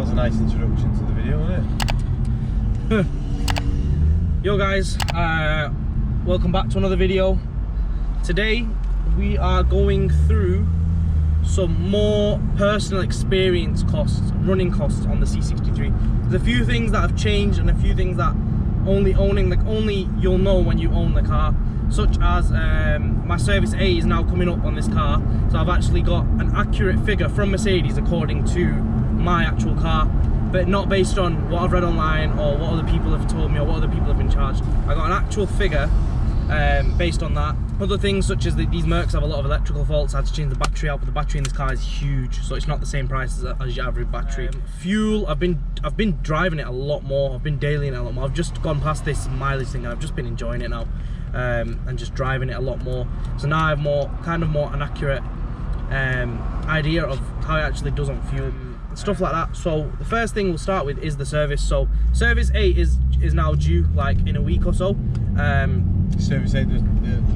was a nice introduction to the video, wasn't it? Yo guys, welcome back to another video. Today we are going through some more personal experience costs, running costs on the C63. There's a few things that have changed and a few things that only you'll know when you own the car, such as my service A is now coming up on this car, so I've actually got an accurate figure from Mercedes according to my actual car, but not based on what I've read online or what other people have told me or what other people have been charged. I got an actual figure based on that. Other things such as these Mercs have a lot of electrical faults. I had to change the battery out, but the battery in this car is huge, so it's not the same price as your average battery. Fuel, I've been driving it a lot more. I've been dailying it a lot more. I've just gone past this mileage thing and I've just been enjoying it now, and just driving it a lot more. So now I have an accurate idea of how it actually does on fuel and stuff like that. So the first thing we'll start with is the service. So service A is now due like in a week or so. Service A, the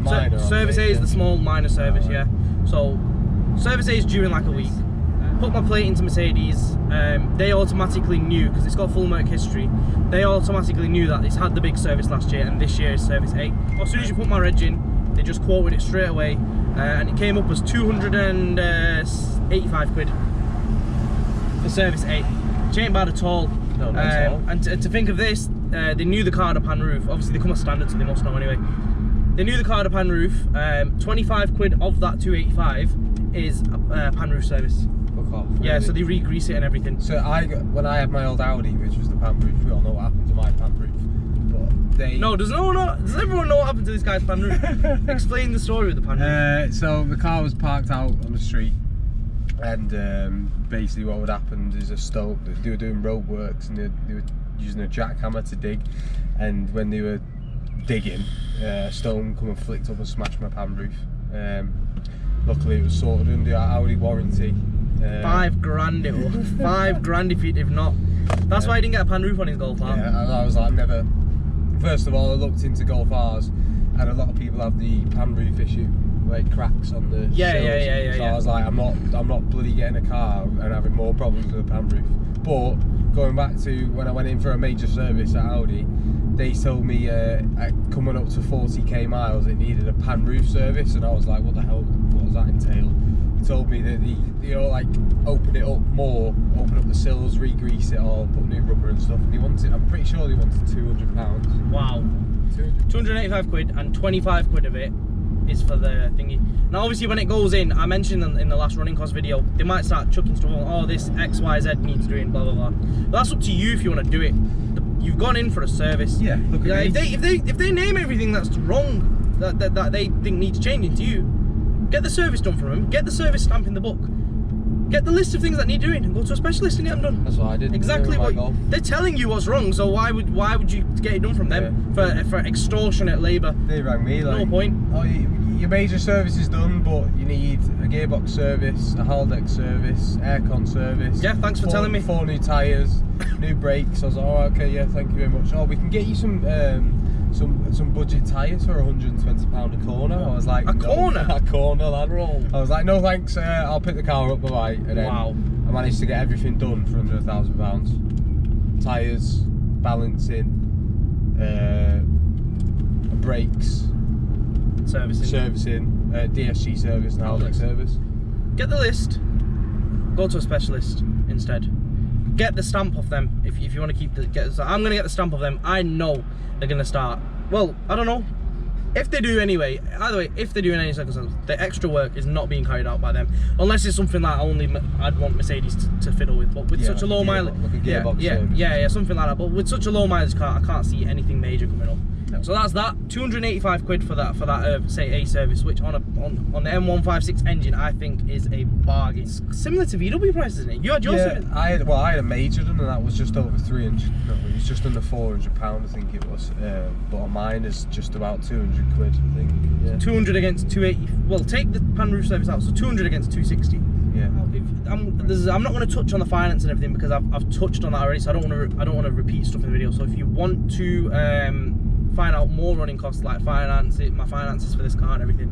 minor. Service A is the small minor service, yeah. So service A is due in like a week. Put my plate into Mercedes. They automatically knew, because it's got full Merc history, they automatically knew that it's had the big service last year and this year is service A. As soon as you put my reg in, they just quoted it straight away, and it came up as 285 quid for service A. Which ain't bad at all. No, not at all. And to think of this, they knew the car had a pan roof. Obviously they come as standard, so they must know anyway. They knew the car had a pan roof. 25 quid of that 285 is a pan roof service. Fuck off. Yeah, really? so they re-grease it and everything. So when I had my old Audi, which was the pan roof, we all know what happened to my pan roof. But they... No, does everyone know what happened to this guy's pan roof? Explain the story of the pan roof. So the car was parked out on the street, and basically what would happen is they were doing road works and they were using a jackhammer to dig, and when they were digging, a stone come and flicked up and smashed my pan roof. Luckily it was sorted under our Audi warranty. $5 grand it was. $5 grand if not. That's why he didn't get a pan roof on his Golf R. Yeah, I was like, never. First of all, I looked into Golf R's, and a lot of people have the pan roof issue, where it cracks on the yeah. So I was like, I'm not bloody getting a car and having more problems with the pan roof. But going back to when I went in for a major service at Audi, they told me coming up to 40k miles it needed a pan roof service, and I was like, what the hell, what does that entail? They told me that they like open it up more, open up the sills, re-grease it all, put new rubber and stuff, and I'm pretty sure they wanted £200. Wow. 285 quid, and 25 quid of it is for the thingy. Now obviously when it goes in, I mentioned in the last running cost video, they might start chucking stuff on, oh this XYZ needs doing, blah blah blah. But that's up to you if you want to do it. You've gone in for a service. Yeah, look at if they name everything that's wrong that they think needs changing to you, get the service done for them, get the service stamp in the book, get the list of things that need doing, and go to a specialist and get them done. That's what I did. Exactly what they're telling you what's wrong. So why would you get it done from them for extortionate labour? They rang me like, no point. Oh, your major service is done, but you need a gearbox service, a hull deck service, aircon service. Yeah, thanks for telling me. 4 new tyres, new brakes. I was like, oh, okay, yeah, thank you very much. Oh, we can get you some budget tyres for £120 a corner. I was like, a corner, lad. Roll. I was like, no thanks. I'll pick the car up, bye. And then I managed to get everything done for under £1,000. Tyres, balancing, brakes. Servicing, DSG service and Haldex service. Get the list, go to a specialist instead. Get the stamp off them if you want to keep I'm going to get the stamp off them. I know they're going to start, well, I don't know if they do anyway. Either way, if they do in any circumstance, the extra work is not being carried out by them, unless it's something that I'd want Mercedes to fiddle with. But with such a low mileage, yeah, something like that. But with such a low mileage car, I can't see anything major coming up. So that's that. 285 quid for that say A service, which on the M156 engine I think is a bargain. It's similar to VW prices, isn't it? You had your service? I had a major done, and that was just over 300. No, it was just under £400, I think it was. But on mine is just about 200 quid, I think. Yeah. 200 against 280. Well, take the pan roof service out, so 200 against 260. Yeah. I'm not going to touch on the finance and everything because I've touched on that already, so I don't want to repeat stuff in the video. So if you want to find out more running costs like my finances for this car and everything,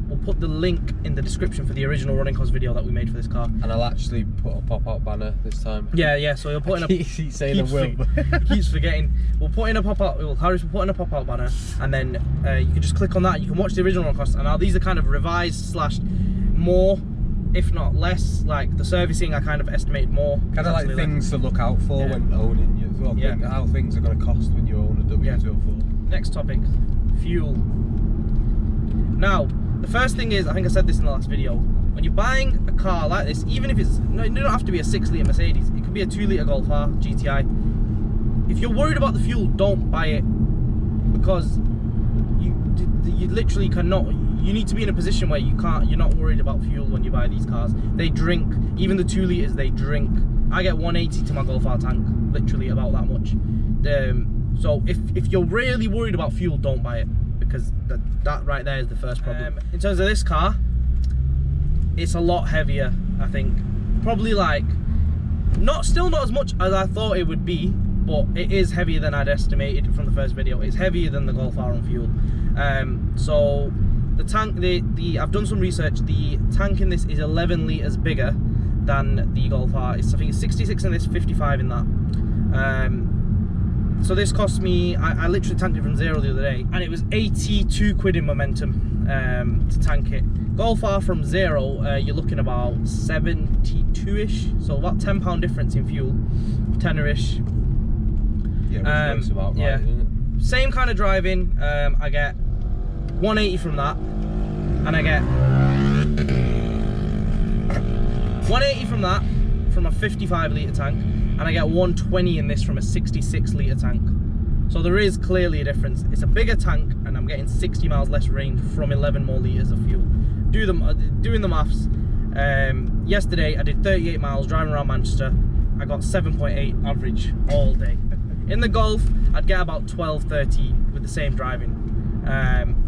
We'll put the link in the description for the original running cost video that we made for this car. And I'll actually put a pop-out banner this time. Yeah, so you'll put in a... He's saying I will. Keeps forgetting. We'll put in a pop-out, Harris will put in a pop-out banner, and then you can just click on that, you can watch the original run cost, and now these are kind of revised / more, if not less. Like the servicing, I kind of estimated more. Kind of like things to look out for when owning you as well. Yeah. How things are going to cost when you own a W204. Next topic, fuel. Now, the first thing is, I think I said this in the last video, when you're buying a car like this, even if it's, no, it don't have to be a 6-litre Mercedes, it could be a 2-litre Golf R GTI. If you're worried about the fuel, don't buy it, because you literally cannot. You need to be in a position where you're not worried about fuel when you buy these cars. They drink, even the 2 litres, they drink. I get 180 to my Golf R tank, literally about that much. So if you're really worried about fuel, don't buy it, because that right there is the first problem. In terms of this car, it's a lot heavier, I think. Probably like, still not as much as I thought it would be, but it is heavier than I'd estimated from the first video. It's heavier than the Golf R on fuel. So the tank, I've done some research. The tank in this is 11 litres bigger than the Golf R. I think it's 66 in this, 55 in that. So this cost me, I literally tanked it from 0 the other day, and it was 82 quid in momentum to tank it. Golf R from 0, you're looking about 72-ish, so about £10 difference in fuel, tenner-ish. Yeah, which about right, yeah. Isn't it? Same kind of driving. I get 180 from that, and I get 180 from that from a 55 litre tank, and I get 120 in this from a 66 litre tank. So there is clearly a difference. It's a bigger tank, and I'm getting 60 miles less range from 11 more litres of fuel. Doing the maths, yesterday I did 38 miles driving around Manchester. I got 7.8 average all day. In the Golf, I'd get about 12-13 with the same driving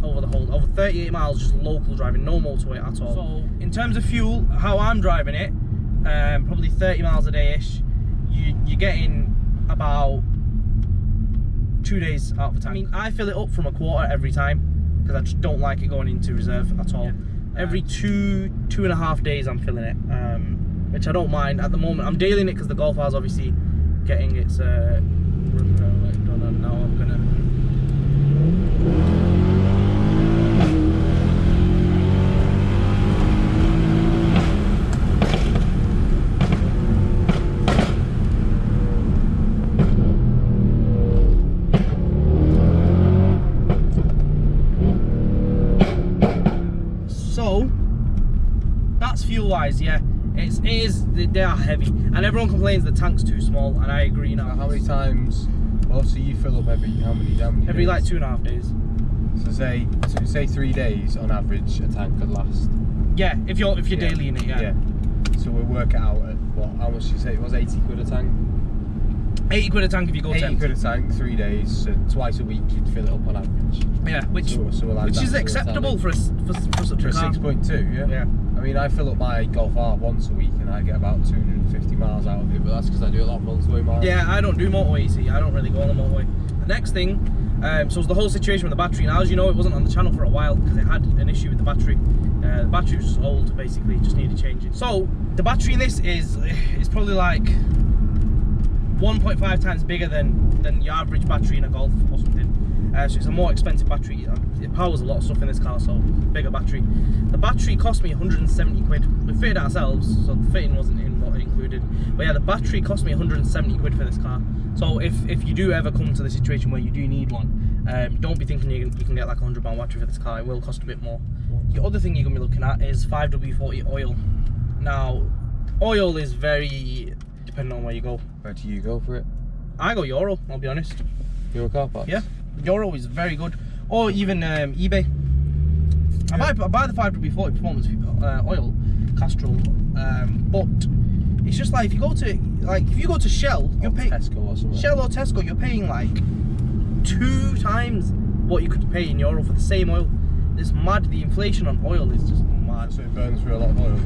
over 38 miles, just local driving, no motorway at all. So in terms of fuel, how I'm driving it, probably 30 miles a day-ish, you're getting about 2 days out of the tank. I mean, I fill it up from a quarter every time, because I just don't like it going into reserve at all. Yeah. Every 2.5 days I'm filling it, which I don't mind. At the moment, I'm dealing it because the Golf R is obviously getting its now I'm gonna. So that's fuel wise, yeah. They are heavy, and everyone complains the tank's too small, and I agree now. How many times? Well, so you fill up every how many every days? like 2.5 days. So say 3 days on average a tank could last. Yeah, if you're daily in it, yeah. So we'll work it out at what? How much did you say it was? 80 quid a tank. 80 quid a tank if you go 80 quid a tank, 3 days, so twice a week you'd fill it up on average. Yeah, which is acceptable for such a car. 6.2, yeah. Yeah. I mean, I fill up my Golf R once a week and I get about 250 miles out of it, but that's because I do a lot of motorway miles. Yeah, I don't do motorway, you see. I don't really go on the motorway. The next thing, so was the whole situation with the battery. Now, as you know, it wasn't on the channel for a while because it had an issue with the battery. The battery was just old, basically, just needed changing. So the battery in this is probably like 1.5 times bigger than your average battery in a Golf or something. So it's a more expensive battery. It powers a lot of stuff in this car, so bigger battery. The battery cost me 170 quid. We fitted it ourselves, so the fitting wasn't in what it included. But yeah, the battery cost me 170 quid for this car. So if you do ever come to the situation where you do need one, don't be thinking you can get like a £100 battery for this car. It will cost a bit more. The other thing you're going to be looking at is 5W40 oil. Now, oil is very dependent on where you go. Where do you go for it? I go Euro, I'll be honest. Euro car parts? Yeah, Euro is very good. Or even eBay. Yeah. I buy the 5W40 performance oil, Castrol, but it's just like if you go to Shell, you're paying Tesco or something. Shell or Tesco, you're paying like 2 times what you could pay in Euro for the same oil. It's mad. The inflation on oil is just mad. So it burns through a lot of oil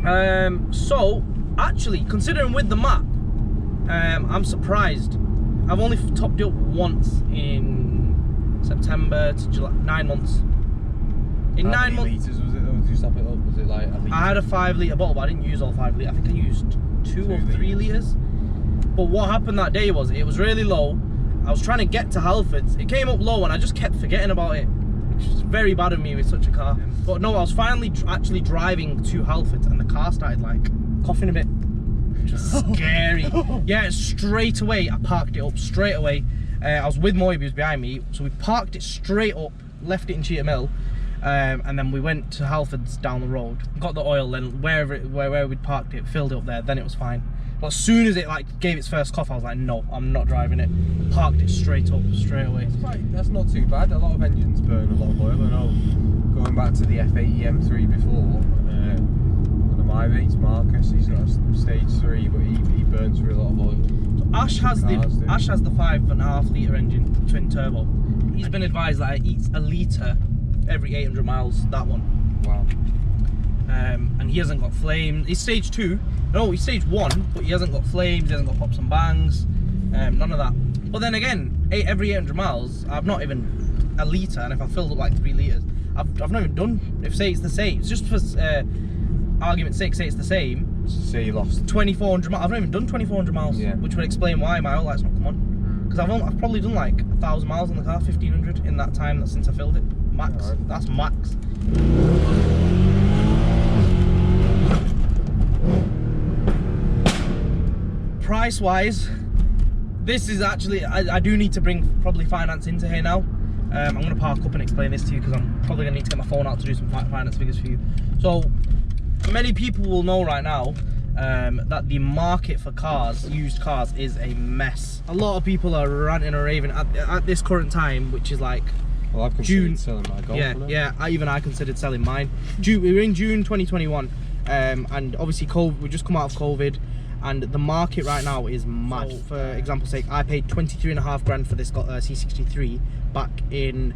then? So actually, considering with the map, I'm surprised. I've only topped it up once in September to July, 9 months. In How 9 many months. litres was it though? Did you stop it up? Was it like a litre? I had a 5 litre bottle, but I didn't use all 5 litres. I think I used 2 or 3 litres. But what happened that day was, it was really low. I was trying to get to Halfords. It came up low and I just kept forgetting about it. Which is very bad of me with such a car. But no, I was finally actually driving to Halfords and the car started like coughing a bit. Which was scary. Yeah, straight away, I parked it up straight away. I was with Moy, he was behind me. So we parked it straight up, left it in Cheetham Hill. And then we went to Halfords down the road, got the oil, then where we'd parked it, filled it up there, then it was fine. But as soon as it like gave its first cough, I was like, no, I'm not driving it. Parked it straight up, straight away. That's not too bad. A lot of engines burn a lot of oil. I know, going back to the F80 M3 before, one of my mates, Marcus, he's got a stage 3, but he burns through a lot of oil. So Ash has the 5.5 litre engine, twin turbo. He's been advised that it eats a litre every 800 miles, that one. Wow. And he hasn't got flames. He's stage 2. No, he's stage 1, but he hasn't got flames, he hasn't got pops and bangs, none of that. But then again, every 800 miles, I've not even a litre, and if I filled up like 3 litres, I've not even done, say it's the same, it's just for argument's sake, say it's the same. Say you lost 2,400 miles, I've not even done 2,400 miles, yeah. Which would explain why my oil light's not come on. Because I've probably done like 1,000 miles on the car, 1,500 in that time since I filled it. Max, right. That's max. Price wise, this is actually, I do need to bring probably finance into here now. I'm going to park up and explain this to you because I'm probably going to need to get my phone out to do some finance figures for you. So many people will know right now that the market for cars, used cars, is a mess. A lot of people are ranting or raving at this current time, which is like, well, I've considered selling my Golf. Yeah, even I considered selling mine. We were in June 2021, and obviously we just come out of COVID, and the market right now is mad. For example's sake, I paid 23.5 grand for this C63 back in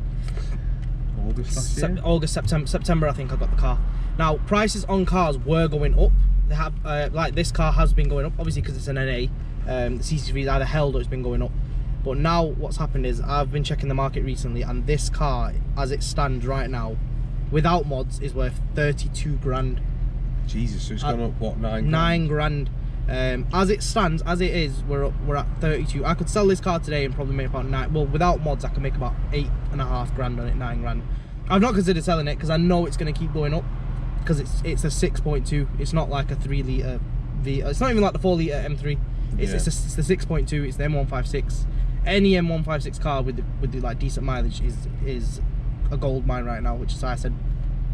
September, I think I got the car. Now, prices on cars were going up. They have, like this car has been going up, obviously because it's an NA. The C63 is either held or it's been going up. But now what's happened is I've been checking the market recently, and this car, as it stands right now, without mods, is worth 32 grand. Jesus, so it's gone up what, 9 grand? 9 grand. As it stands, as it is, we're at 32. I could sell this car today and probably make about 9. Well, without mods, I can make about 8.5 grand on it, 9 grand. I've not considered selling it because I know it's going to keep going up because it's a 6.2. It's not like a 3 litre V. It's not even like the 4 litre M3. It's the 6.2. It's the M156. Any M156 car with the like decent mileage is a gold mine right now, which is why I said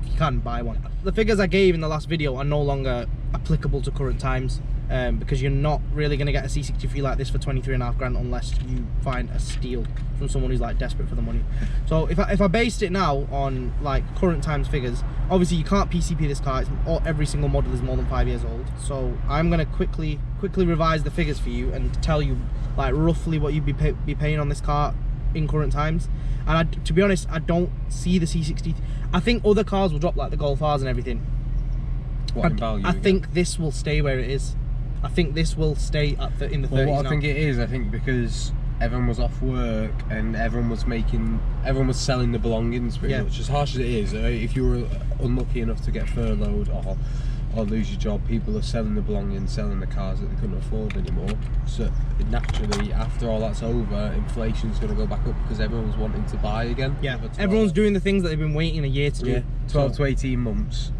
you can buy one. The figures I gave in the last video are no longer applicable to current times, because you're not really going to get a C63 like this for 23.5 grand unless you find a steal from someone who's like desperate for the money. So if I based it now on like current times figures, obviously you can't PCP this car. Every single model is more than 5 years old. So I'm going to quickly revise the figures for you and tell you like roughly what you'd be paying on this car in current times. And to be honest, I don't see the C60. I think other cars will drop, like the Golf R's and everything. What in value? I think this will stay where it is. I think this will stay in the 30s. Well, what now. I think it is, I think because everyone was off work and everyone was selling the belongings pretty much. As harsh as it is, if you were unlucky enough to get furloughed or lose your job, people are selling the belongings, selling the cars that they couldn't afford anymore. So naturally, after all that's over, inflation's going to go back up because everyone's wanting to buy again. Yeah, everyone's doing the things that they've been waiting a year to do. 12 to 18 months,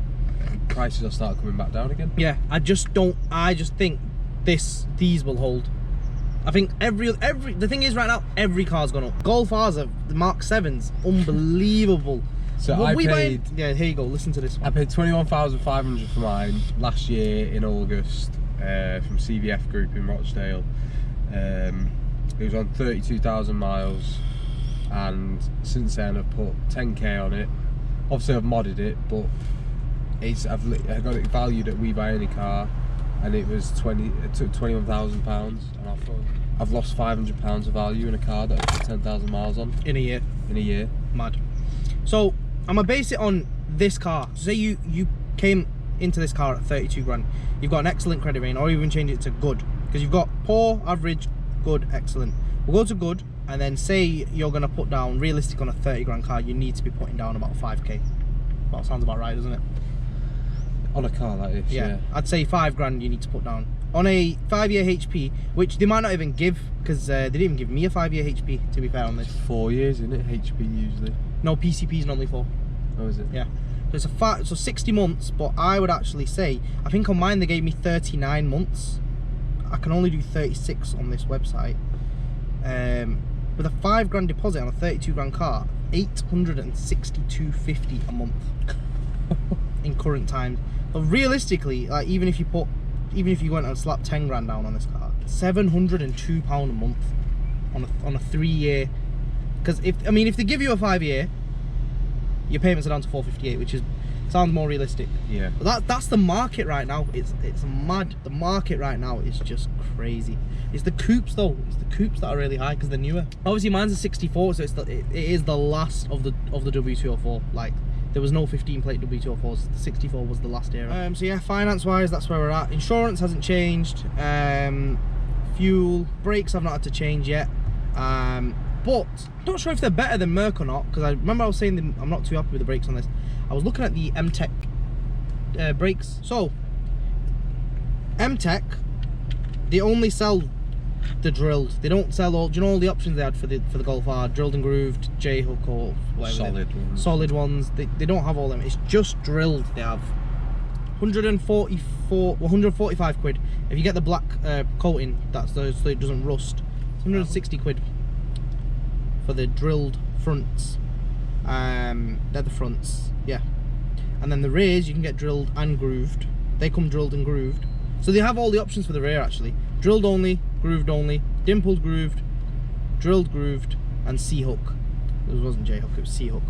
prices will start coming back down again. Yeah, I just think these will hold. I think the thing is right now, every car's gone up. Golf R's, the Mark 7s, unbelievable. So I paid, yeah, here you go, listen to this one. I paid 21,500 for mine last year in August from CVF Group in Rochdale. It was on 32,000 miles, and since then I've put 10k on it. Obviously I've modded it, but I got it valued at We Buy Any Car, and it was £21,000, and I've lost £500 of value in a car that I put 10,000 miles on. In a year. In a year. Mad. So I'm gonna base it on this car. Say you came into this car at 32 grand. You've got an excellent credit rating, or even change it to good, because you've got poor, average, good, excellent. We'll go to good, and then say you're gonna put down, realistic on a 30 grand car, you need to be putting down about 5k. Well, sounds about right, doesn't it? On a car like this, yeah. I'd say $5,000 you need to put down. On a 5-year HP, which they might not even give, because they didn't even give me a 5-year HP, to be fair on this. 4 years, isn't it? HP usually. No, PCP is normally 4. Oh, is it? Yeah. So it's so 60 months, but I would actually say, I think on mine they gave me 39 months. I can only do 36 on this website. With a $5,000 deposit on a $32,000 car, $862.50 a month in current times. But realistically, like even if you went and slapped $10,000 down on this car, £702 a month on a 3-year. Because if they give you a 5-year, your payments are down to $458, which sounds more realistic. Yeah. But that's the market right now. It's mad. The market right now is just crazy. It's the coupes though. It's the coupes that are really high because they're newer. Obviously mine's a 64, so it is the last of the W204. Like there was no 15-plate W204s. The 64 was the last era. So yeah, finance-wise, that's where we're at. Insurance hasn't changed. Fuel, brakes I've not had to change yet. But I'm not sure if they're better than Merc or not, because I remember I was saying I'm not too happy with the brakes on this. I was looking at the M-Tech brakes. So M-Tech, they only sell the drilled. They don't sell all. Do you know all the options they had for the Golf R? Drilled and grooved, J-hook or whatever. Solid ones. They don't have all them. It's just drilled. They have 145 quid. If you get the black coating, that's so it doesn't rust. It's 160 quid. For the drilled fronts. They're the fronts, yeah. And then the rears you can get drilled and grooved. They come drilled and grooved. So they have all the options for the rear actually. Drilled only, dimpled grooved, drilled grooved, and C-hook. It wasn't J-hook, it was C-hook.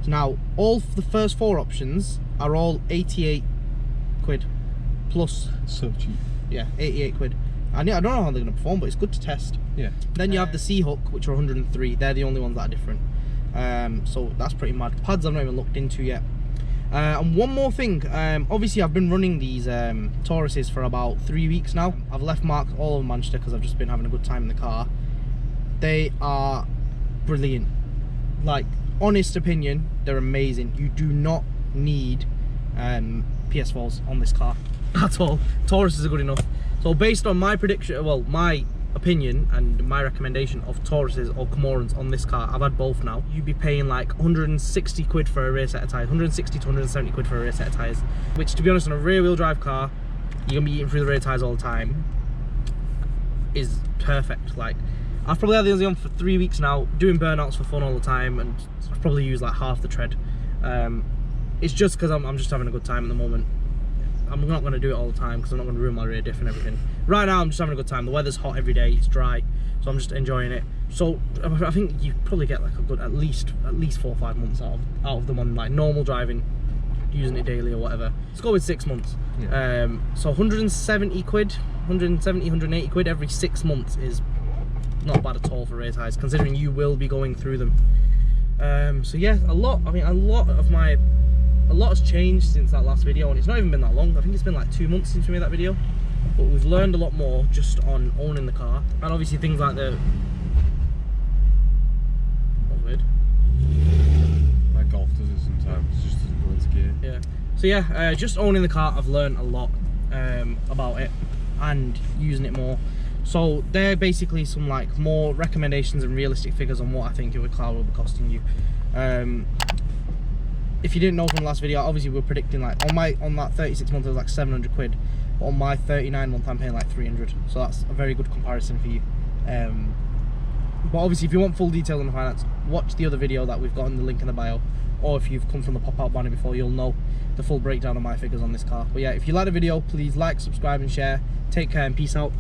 So now all the first 4 options are all 88 quid plus. So cheap. Yeah, 88 quid. I don't know how they're going to perform, but it's good to test. Yeah. Then you have the C-hook, which are 103. They're the only ones that are different. So that's pretty mad. Pads I've not even looked into yet. And one more thing. Obviously, I've been running these Tauruses for about 3 weeks now. I've left marks all over Manchester because I've just been having a good time in the car. They are brilliant. Like, honest opinion, they're amazing. You do not need PS4s on this car at all. Tauruses are good enough. So based on my prediction, well, my opinion and my recommendation of Tauruses or Camorans on this car, I've had both now. You'd be paying like 160 quid for a rear set of tyres, 160 to 170 quid for a rear set of tyres, which to be honest on a rear wheel drive car, you're gonna be eating through the rear tyres all the time, is perfect. Like I've probably had these on for 3 weeks now, doing burnouts for fun all the time, and I've probably used like half the tread. It's just because I'm just having a good time at the moment. I'm not going to do it all the time because I'm not going to ruin my rear diff and everything. Right now I'm just having a good time. The weather's hot every day, it's dry, so I'm just enjoying it. So I think you probably get like a good at least 4 or 5 months out of them on like normal driving, using it daily or whatever. Let's go with 6 months. Yeah. So 170 quid, 170, 180 quid every 6 months is not bad at all for rear tyres, considering you will be going through them. So yeah, a lot has changed since that last video, and it's not even been that long. I think it's been like 2 months since we made that video, but we've learned a lot more just on owning the car, and obviously things like the... That's weird. My Golf does it sometimes, it just doesn't go into gear. Yeah. So yeah, just owning the car, I've learned a lot about it and using it more. So they're basically some like more recommendations and realistic figures on what I think your car will be costing you. If you didn't know from the last video, obviously we're predicting like on that 36 month it was like 700 quid, but on my 39 month I'm paying like 300, so that's a very good comparison for you. But obviously if you want full detail on the finance, watch the other video that we've got in the link in the bio, or if you've come from the pop-out banner before, you'll know the full breakdown of my figures on this car. But yeah, if you like the video, please like, subscribe and share. Take care and peace out.